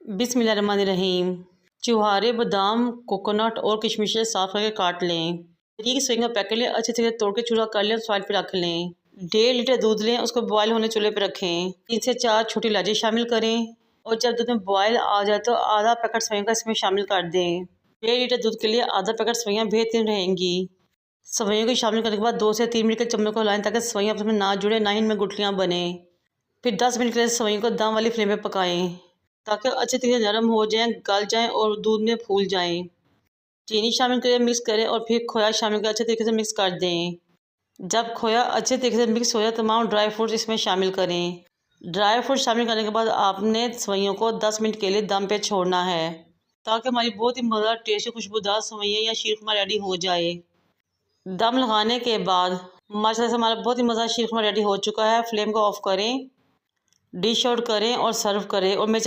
बिस्मिल्लाहिर्रहमानिर्रहीम। चुहारे, बादाम, कोकोनट और किशमिशें साफ़ करके काट लें। एक सेवई का पैकेट लें, अच्छे से तोड़ के चूरा कर लें और साइड पे रख लें। 1.5 लीटर दूध लें, उसको बॉयल होने चूल्हे पे रखें। 3 से 4 छोटी इलायची शामिल करें और जब दूध में बॉयल आ जाए तो आधा पैकेट सेवई का इसमें शामिल कर दें। 1.5 लीटर दूध के लिए आधा पैकेट सेवइयाँ बेहतरीन रहेंगी। सेवइयों को शामिल करने के बाद 2 से 3 मिनट के चम्मच को हिलाएं ताकि सेवइयाँ आपस में ना जुड़े, ना ही इनमें गुठलियाँ बने। फिर 10 मिनट के लिए सेवइयों को दम वाली फ्लेम पे पकाएं ताकि अच्छी तरह नरम हो जाएं, गल जाएं और दूध में फूल जाएं। चीनी शामिल करें, मिक्स करें और फिर खोया शामिल कर अच्छे तरीके से मिक्स कर दें। जब खोया अच्छे तरीके से मिक्स हो जाए तमाम ड्राई फ्रूट्स इसमें शामिल करें। ड्राई फ्रूट शामिल करने के बाद आपने सेवइयों को 10 मिनट के लिए दम पे छोड़ना है ताकि हमारी बहुत ही मज़ेदार टेस्टी खुशबूदार सेवइयाँ या शीरखुरमा रेडी हो जाए। दम लगाने के बाद माशाल्लाह से हमारा बहुत ही मज़ेदार शीरखुरमा रेडी हो चुका है। फ्लेम को ऑफ करें, डिश आउट करें और सर्व करें। और मैं